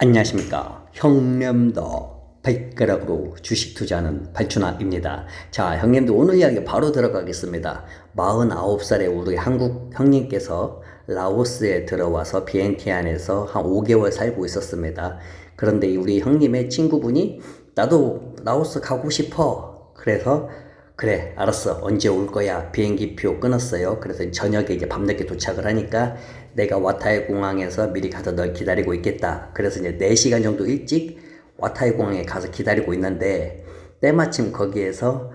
안녕하십니까. 형님도 백그락으로 주식 투자하는 발춘아입니다. 자, 형님도 오늘 이야기 바로 들어가겠습니다. 49살에 우리 한국 형님께서 라오스에 들어와서 비엔티안에서 한 5개월 살고 있었습니다. 그런데 우리 형님의 친구분이 나도 라오스 가고 싶어. 그래서 그래 알았어 언제 올 거야 비행기표 끊었어요. 그래서 저녁에 이제 밤늦게 도착을 하니까 내가 와타이 공항에서 미리 가서 널 기다리고 있겠다. 그래서 이제 4시간 정도 일찍 와타이 공항에 가서 기다리고 있는데 때마침 거기에서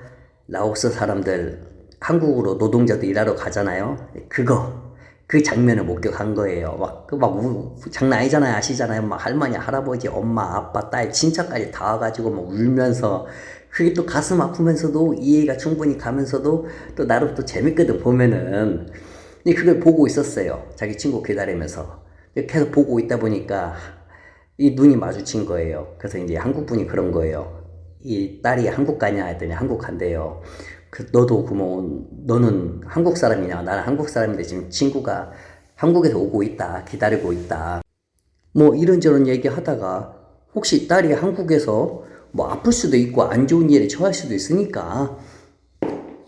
라오스 사람들 한국으로 노동자들 일하러 가잖아요. 그 장면을 목격한 거예요. 장난 아니잖아요. 아시잖아요. 막 할머니, 할아버지, 엄마, 아빠, 딸, 친척까지 다 와가지고 막 울면서 그게 또 가슴 아프면서도 이해가 충분히 가면서도 또 나름 또 재밌거든 보면은. 그걸 보고 있었어요. 자기 친구 기다리면서. 계속 보고 있다 보니까 이 눈이 마주친 거예요. 그래서 이제 한국 분이 그런 거예요. 이 딸이 한국 가냐 했더니 한국 간대요. 너도 그러면 너는 한국 사람이냐? 나는 한국 사람인데 지금 친구가 한국에서 오고 있다. 기다리고 있다. 뭐 이런저런 얘기 하다가 혹시 딸이 한국에서 뭐 아플 수도 있고 안 좋은 일에 처할 수도 있으니까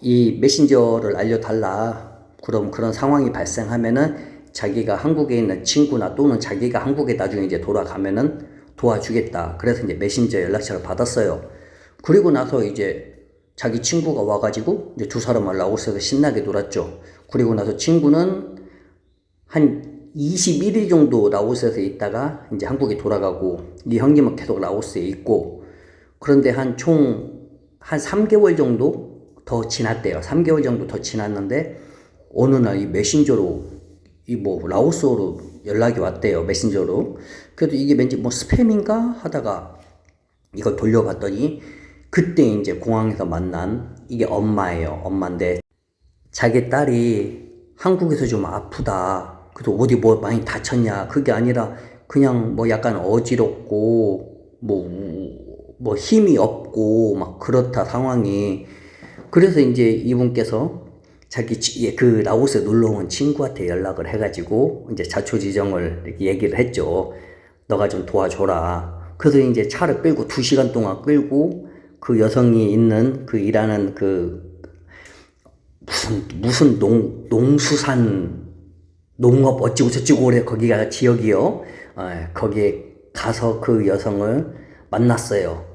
이 메신저를 알려달라. 그럼 그런 상황이 발생하면은 자기가 한국에 있는 친구나 또는 자기가 한국에 나중에 이제 돌아가면은 도와주겠다. 그래서 이제 메신저 연락처를 받았어요. 그리고 나서 이제 자기 친구가 와가지고 이제 두 사람을 라오스에서 신나게 놀았죠. 그리고 나서 친구는 한 21일 정도 라오스에서 있다가 이제 한국에 돌아가고 이 형님은 계속 라오스에 있고 그런데 한 3개월 정도 더 지났대요. 3개월 정도 더 지났는데 어느 날 이 메신저로 라오스어로 연락이 왔대요. 메신저로. 그래도 이게 왠지 뭐 스팸인가 하다가 이걸 돌려봤더니 그때 이제 공항에서 만난 이게 엄마예요. 엄마인데 자기 딸이 한국에서 좀 아프다. 그래도 어디 뭐 많이 다쳤냐. 그게 아니라 그냥 뭐 약간 어지럽고 뭐 힘이 없고 막 그렇다 상황이. 그래서 이제 이분께서 그 라오스에 놀러 온 친구한테 연락을 해가지고 이제 자초지종을 이렇게 얘기를 했죠. 너가 좀 도와줘라. 그래서 이제 차를 끌고 2시간 동안 끌고 그 여성이 있는 그 일하는 그 무슨 농수산 농업 어찌고 저찌고 그래 거기가 지역이요. 거기에 가서 그 여성을 만났어요.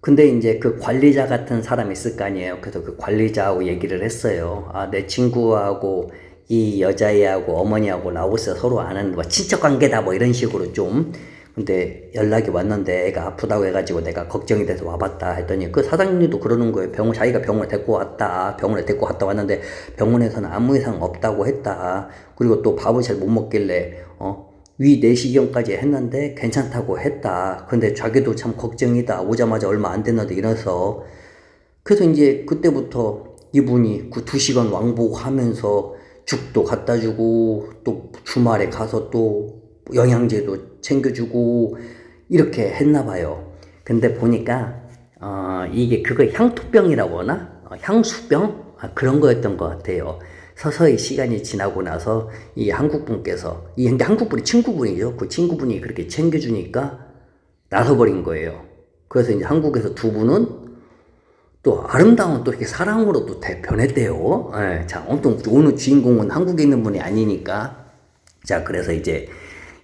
근데 이제 그 관리자 같은 사람이 있을 거 아니에요. 그래서 그 관리자하고 얘기를 했어요. 내 친구하고 이 여자애하고 어머니하고 라오스 서로 아는 뭐 친척 관계다 뭐 이런 식으로 좀. 근데 연락이 왔는데 애가 아프다고 해가지고 내가 걱정이 돼서 와봤다 했더니 그 사장님도 그러는 거예요. 자기가 병원에 데리고 왔다. 병원에 데리고 갔다 왔는데 병원에서는 아무 이상 없다고 했다. 그리고 또 밥을 잘 못 먹길래 위 내시경까지 했는데 괜찮다고 했다. 근데 자기도 참 걱정이다. 오자마자 얼마 안 됐는데 이래서. 그래서 이제 그때부터 이분이 그 2시간 왕복하면서 죽도 갖다 주고 또 주말에 가서 또 영양제도 챙겨주고 이렇게 했나 봐요. 근데 보니까 이게 그거 향토병이라고 하나? 향수병? 그런 거였던 것 같아요. 서서히 시간이 지나고 나서 이 한국분께서 근데 한국분이 친구분이죠. 그 친구분이 그렇게 챙겨주니까 나서버린 거예요. 그래서 이제 한국에서 두 분은 또 아름다운 또 이렇게 사랑으로 또 변했대요. 자, 오늘 주인공은 한국에 있는 분이 아니니까. 자, 그래서 이제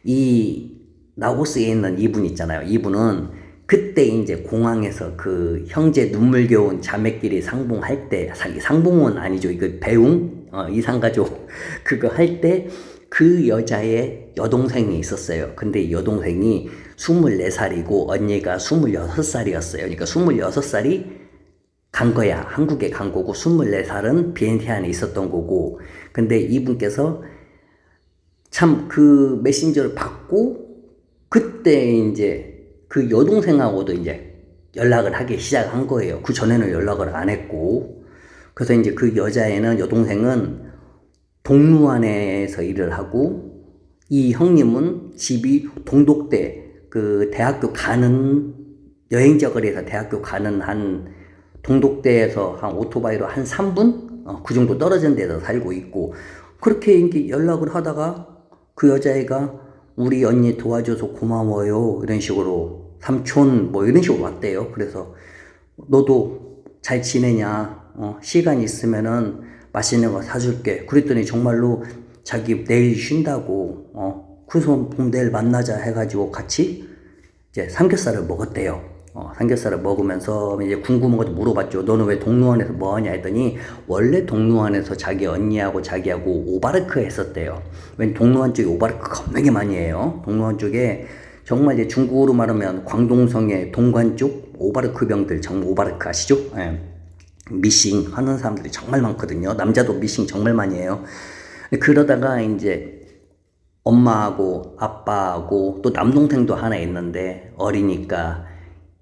이 라오스에 있는 이분 있잖아요. 이분은 그때 이제 공항에서 그 형제 눈물겨운 자매끼리 상봉할 때, 상봉은 아니죠. 이거 배웅? 이상가족. 그거 할 때 그 여자의 여동생이 있었어요. 근데 이 여동생이 24살이고 언니가 26살이었어요. 그러니까 26살이 간 거야. 한국에 간 거고 24살은 비엔티안에 있었던 거고. 근데 이분께서 참 그 메신저를 받고 그때 이제 그 여동생하고도 이제 연락을 하기 시작한 거예요. 그 전에는 연락을 안 했고. 그래서 이제 그 여동생은 동루안에서 일을 하고 이 형님은 집이 동독대 그 대학교 가는 여행자 거리에서 대학교 가는 한 동독대에서 한 오토바이로 한 3분? 그 정도 떨어진 데서 살고 있고 그렇게 이제 연락을 하다가 그 여자애가 우리 언니 도와줘서 고마워요. 이런 식으로 삼촌 뭐 이런 식으로 왔대요. 그래서 너도 잘 지내냐? 시간 있으면은 맛있는 거 사줄게. 그랬더니 정말로 자기 내일 쉰다고, 그래서 내일 만나자 해가지고 같이 이제 삼겹살을 먹었대요. 삼겹살을 먹으면서 이제 궁금한 것도 물어봤죠. 너는 왜 동루안에서 뭐 하냐 했더니 원래 동루안에서 자기 언니하고 자기하고 오바르크 했었대요. 왜냐면 동루안 쪽에 오바르크 겁나게 많이 해요. 동루안 쪽에 정말 이제 중국어로 말하면 광동성의 동관 쪽 오바르크 병들, 정말 오바르크 아시죠? 예. 미싱 하는 사람들이 정말 많거든요. 남자도 미싱 정말 많이 해요. 그러다가 이제 엄마하고 아빠하고 또 남동생도 하나 있는데 어리니까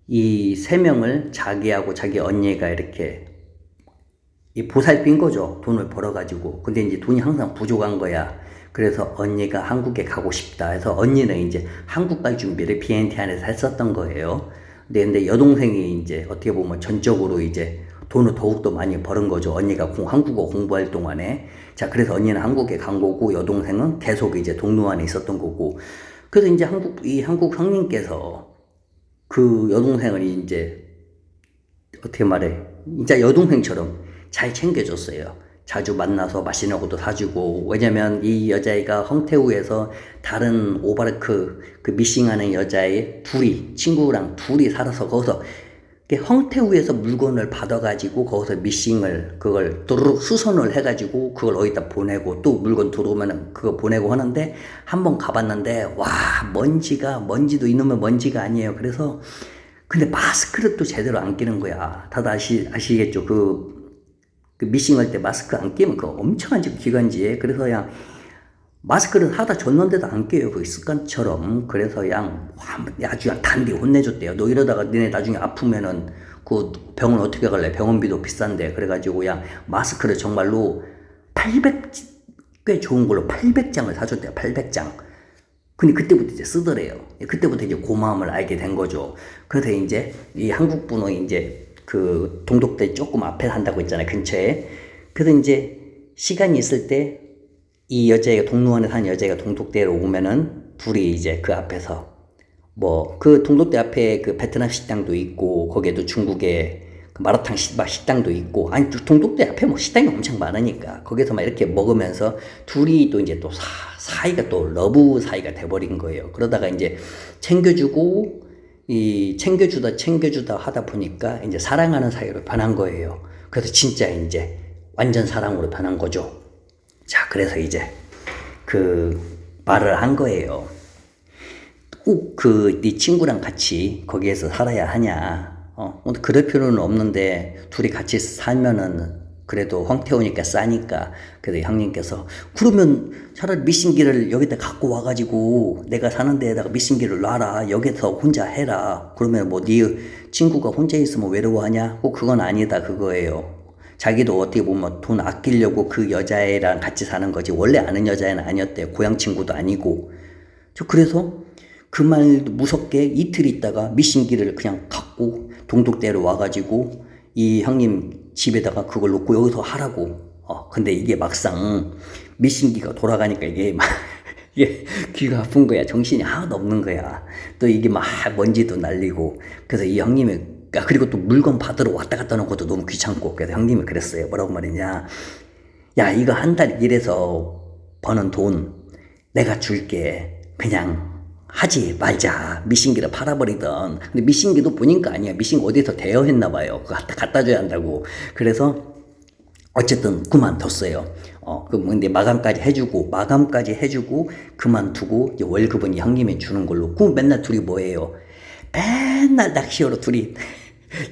이 세 명을 자기하고 자기 언니가 이렇게 이 보살핀 거죠. 돈을 벌어가지고. 근데 이제 돈이 항상 부족한 거야. 그래서 언니가 한국에 가고 싶다 해서 언니는 이제 한국 갈 준비를 비엔티 안에서 했었던 거예요. 근데 여동생이 이제 어떻게 보면 전적으로 이제 돈을 더욱더 많이 버는 거죠. 언니가 한국어 공부할 동안에. 자, 그래서 언니는 한국에 간 거고 여동생은 계속 이제 동루안에 있었던 거고. 그래서 이제 한국 형님께서 그 여동생을 이제 어떻게 말해, 진짜 여동생처럼 잘 챙겨줬어요. 자주 만나서 맛있는 것도 사주고. 왜냐면 이 여자애가 홍태우에서 다른 오바르크 그 미싱하는 여자애 친구랑 둘이 살아서 거기서 홍태우에서 물건을 받아가지고 거기서 미싱을 그걸 또르륵 수선을 해가지고 그걸 어디다 보내고 또 물건 들어오면은 그거 보내고 하는데 한번 가봤는데 와, 먼지도 이놈의 먼지가 아니에요. 그래서 근데 마스크를 또 제대로 안 끼는 거야. 다들 아시겠죠? 그 미싱할 때 마스크 안 끼면 그거 엄청 안 지고 기관지에. 그래서 그냥 마스크를 사다 줬는데도 안 껴요. 그 습관처럼. 그래서 그냥 아주 단디 혼내줬대요. 너 이러다가 너네 나중에 아프면은 그 병원 어떻게 갈래? 병원비도 비싼데. 그래가지고 그냥 마스크를 정말로 꽤 좋은 걸로 800장을 사줬대요. 800장. 근데 그때부터 이제 쓰더래요. 그때부터 이제 고마움을 알게 된 거죠. 그래서 이제 이 한국 분은 이제 그 동독대 조금 앞에 산다고 했잖아요. 근처에. 그래서 이제 시간이 있을 때 이 여자애가 동루안에 사는 여자애가 동독대로 오면은 둘이 이제 그 앞에서 뭐 그 동독대 앞에 그 베트남 식당도 있고 거기에도 중국의 그 마라탕 식당도 있고 아니 동독대 앞에 뭐 식당이 엄청 많으니까 거기서 막 이렇게 먹으면서 둘이 또 이제 또 사이가 또 러브 사이가 돼버린 거예요. 그러다가 이제 챙겨주고 챙겨주다 하다 보니까 이제 사랑하는 사이로 변한 거예요. 그래서 진짜 이제 완전 사랑으로 변한 거죠. 자, 그래서 이제 그 말을 한 거예요. 꼭 네 친구랑 같이 거기에서 살아야 하냐. 그럴 필요는 없는데 둘이 같이 살면은 그래도 황태우니까 싸니까. 그래서 형님께서 그러면 차라리 미싱기를 여기다 갖고 와가지고 내가 사는 데에다가 미싱기를 놔라. 여기서 혼자 해라. 그러면 뭐 네 친구가 혼자 있으면 외로워하냐? 그건 아니다 그거예요. 자기도 어떻게 보면 돈 아끼려고 그 여자애랑 같이 사는 거지 원래 아는 여자애는 아니었대요. 고향 친구도 아니고. 그래서 그 말도 무섭게 이틀 있다가 미싱기를 그냥 갖고 동독대로 와가지고 이 형님 집에다가 그걸 놓고 여기서 하라고. 근데 이게 막상 미싱기가 돌아가니까 이게 귀가 아픈 거야. 정신이 하나도 없는 거야. 또 이게 막 먼지도 날리고. 그래서 이 형님이 그리고 또 물건 받으러 왔다 갔다 하는 것도 너무 귀찮고. 그래서 형님이 그랬어요. 뭐라고 말했냐. 야, 이거 한 달 일해서 버는 돈 내가 줄게. 그냥 하지 말자. 미싱기를 팔아버리던. 근데 미싱기도 본인 거 아니야. 미싱 어디서 대여했나 봐요. 그거 갖다 줘야 한다고. 그래서 어쨌든 그만뒀어요. 근데 마감까지 해주고 그만두고 이제 월급은 이 형님이 주는 걸로. 그 맨날 둘이 뭐예요? 맨날 낚시하러 둘이.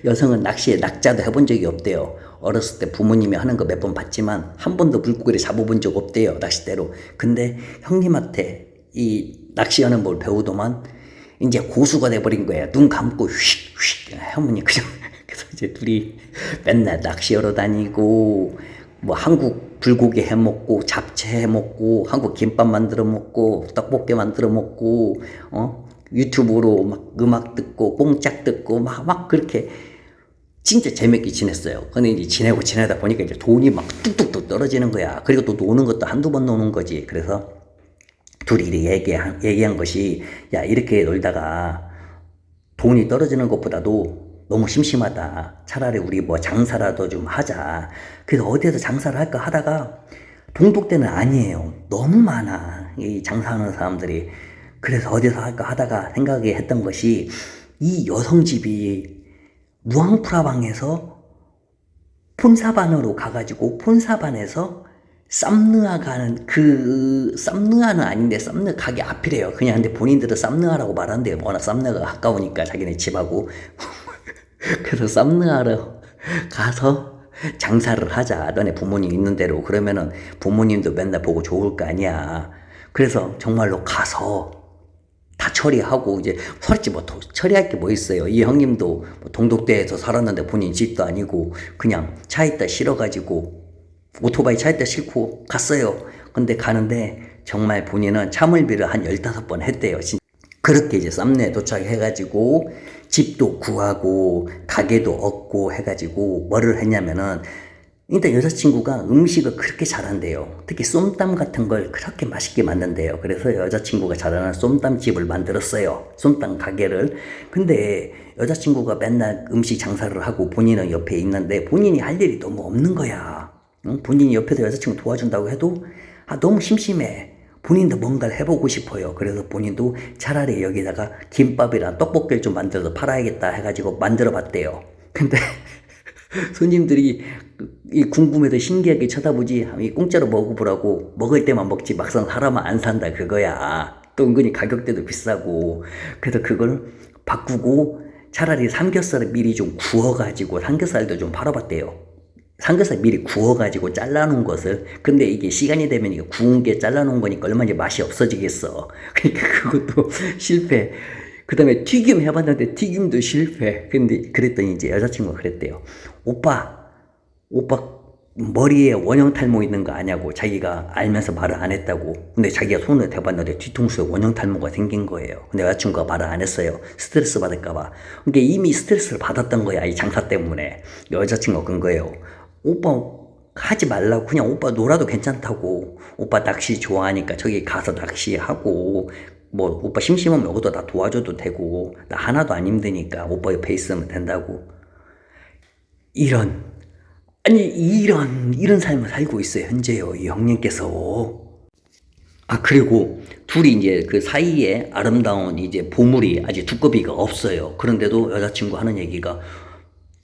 여성은 낙자도 해본 적이 없대요. 어렸을 때 부모님이 하는 거 몇 번 봤지만 한 번도 물고기를 잡아본 적 없대요. 낚싯대로. 근데 형님한테 이 낚시하는 걸 배우더만 이제 고수가 돼버린 거야. 눈 감고 휙휙 하모니 그죠. 그래서 이제 둘이 맨날 낚시하러 다니고 뭐 한국 불고기 해 먹고 잡채 해 먹고 한국 김밥 만들어 먹고 떡볶이 만들어 먹고 유튜브로 막 음악 듣고 뽕짝 듣고 막 그렇게 진짜 재밌게 지냈어요. 근데 이제 지내다 보니까 이제 돈이 막 뚝뚝뚝 떨어지는 거야. 그리고 또 노는 것도 한두 번 노는 거지. 그래서 둘이 얘기한 것이, 야, 이렇게 놀다가 돈이 떨어지는 것보다도 너무 심심하다. 차라리 우리 뭐 장사라도 좀 하자. 그래서 어디에서 장사를 할까 하다가 동독대는 아니에요. 너무 많아. 이 장사하는 사람들이. 그래서 어디서 할까 하다가 생각이 했던 것이, 이 여성집이 루앙프라방에서 폰사반으로 가가지고 폰사반에서 쌈느아 가는, 쌈느아는 아닌데 쌈느아 가게 앞이래요. 그냥. 근데 본인들은 쌈느아라고 말한대요. 워낙 쌈느아가 가까우니까 자기네 집하고. 그래서 쌈느아로 가서 장사를 하자. 너네 부모님 있는 대로. 그러면은 부모님도 맨날 보고 좋을 거 아니야. 그래서 정말로 가서 다 처리하고, 이제 솔직히 뭐 처리할 게 뭐 있어요. 이 형님도 뭐 동독대에서 살았는데 본인 집도 아니고 그냥 차에다 실어가지고 오토바이 차에다 싣고 갔어요. 근데 가는데 정말 본인은 차물비를 한 15번 했대요. 그렇게 이제 쌈내에 도착해가지고 집도 구하고 가게도 얻고 해가지고 뭐를 했냐면은, 일단 여자친구가 음식을 그렇게 잘한대요. 특히 쏨땀 같은 걸 그렇게 맛있게 만든대요. 그래서 여자친구가 잘하는 쏨땀집을 만들었어요. 쏨땀 가게를. 근데 여자친구가 맨날 음식 장사를 하고 본인은 옆에 있는데 본인이 할 일이 너무 없는 거야. 응? 본인이 옆에서 여자친구 도와준다고 해도 너무 심심해. 본인도 뭔가를 해보고 싶어요. 그래서 본인도 차라리 여기다가 김밥이랑 떡볶이를 좀 만들어서 팔아야겠다 해가지고 만들어 봤대요. 근데 손님들이 이 궁금해서 신기하게 쳐다보지, 공짜로 먹어보라고 먹을 때만 먹지 막상 사람은 안 산다 그거야. 또 은근히 가격대도 비싸고. 그래서 그걸 바꾸고 차라리 삼겹살을 미리 좀 구워가지고 삼겹살도 좀 팔아봤대요. 삼겹살 미리 구워가지고 잘라놓은 것을. 근데 이게 시간이 되면 이게 구운 게 잘라놓은 거니까 얼마나 맛이 없어지겠어. 그러니까 그것도 실패. 그 다음에 튀김 해봤는데 튀김도 실패. 근데 그랬더니 이제 여자친구가 그랬대요. 오빠 머리에 원형 탈모 있는 거 아냐고. 자기가 알면서 말을 안 했다고. 근데 자기가 손을 대봤는데 뒤통수에 원형 탈모가 생긴 거예요. 근데 여자친구가 말을 안 했어요. 스트레스 받을까봐. 그러니까 이미 스트레스를 받았던 거야, 이 장사 때문에. 여자친구가 그런 거예요. 오빠 하지 말라고. 그냥 오빠 놀아도 괜찮다고. 오빠 낚시 좋아하니까 저기 가서 낚시하고, 뭐 오빠 심심하면 여기도 나 도와줘도 되고, 나 하나도 안 힘드니까 오빠 옆에 있으면 된다고. 이런 삶을 살고 있어요, 현재요, 이 형님께서. 그리고 둘이 이제 그 사이에 아름다운 이제 보물이 아직 두꺼비가 없어요. 그런데도 여자친구 하는 얘기가,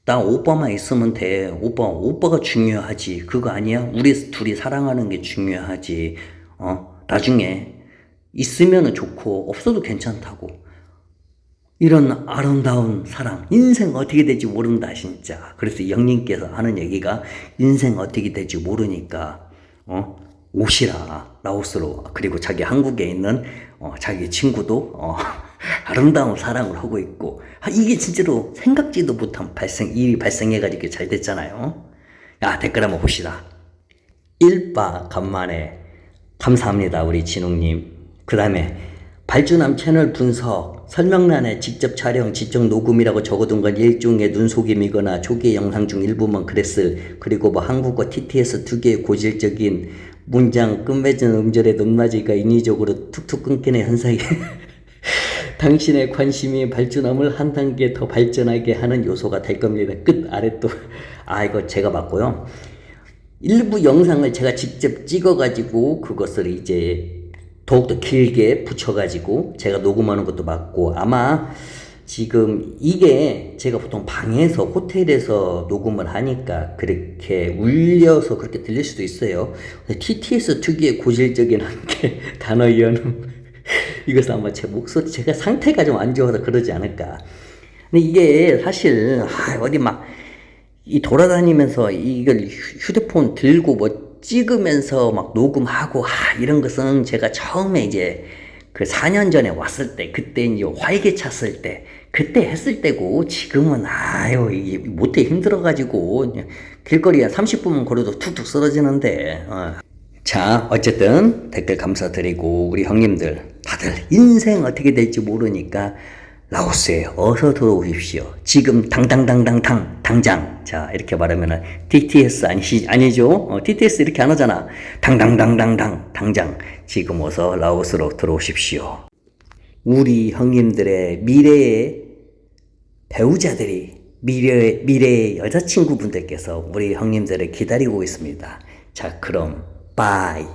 나 오빠만 있으면 돼. 오빠가 중요하지. 그거 아니야? 우리 둘이 사랑하는 게 중요하지. 나중에 있으면 좋고 없어도 괜찮다고. 이런 아름다운 사랑, 인생 어떻게 될지 모른다 진짜. 그래서 이 형님께서 하는 얘기가, 인생 어떻게 될지 모르니까 오시라, 라오스로. 그리고 자기 한국에 있는 자기 친구도 아름다운 사랑을 하고 있고. 이게 진짜로 생각지도 못한 일이 발생해가지고 잘 됐잖아요. 댓글 한번 봅시다. 일바 간만에 감사합니다, 우리 진웅님. 그 다음에 발주남 채널 분석, 설명란에 직접 촬영, 직접 녹음이라고 적어둔 건 일종의 눈속임이거나 초기의 영상 중 일부만 그랬을. 그리고 뭐 한국어 TTS 특유의 고질적인 문장 끝맺은 음절의 높낮이가 인위적으로 툭툭 끊기는 현상이 당신의 관심이 발주남을 한 단계 더 발전하게 하는 요소가 될 겁니다. 끝 아래 또 이거 제가 봤고요. 일부 영상을 제가 직접 찍어가지고 그것을 이제 더욱더 길게 붙여가지고 제가 녹음하는 것도 맞고, 아마 지금 이게 제가 보통 방에서 호텔에서 녹음을 하니까 그렇게 울려서 그렇게 들릴 수도 있어요. TTS 특유의 고질적인 한계 단어 연음 이것은 아마 제 목소리, 제가 상태가 좀 안 좋아서 그러지 않을까. 근데 이게 사실 어디 막 이 돌아다니면서 이걸 휴대폰 들고 뭐 찍으면서 막 녹음하고 이런 것은 제가 처음에 이제 그 4년 전에 왔을 때, 그때 이제 활기 찼을 때 그때 했을 때고, 지금은 이게 못해 힘들어가지고 길거리에 30분만 걸어도 툭툭 쓰러지는데. 자, 어쨌든 댓글 감사드리고, 우리 형님들 다들 인생 어떻게 될지 모르니까 라오스에 어서 들어오십시오. 지금 당장. 자, 이렇게 말하면은 TTS 아니죠? TTS 이렇게 안 하잖아. 당장 지금 어서 라오스로 들어오십시오. 우리 형님들의 미래의 배우자들이 미래의 여자친구분들께서 우리 형님들을 기다리고 있습니다. 자, 그럼 빠이.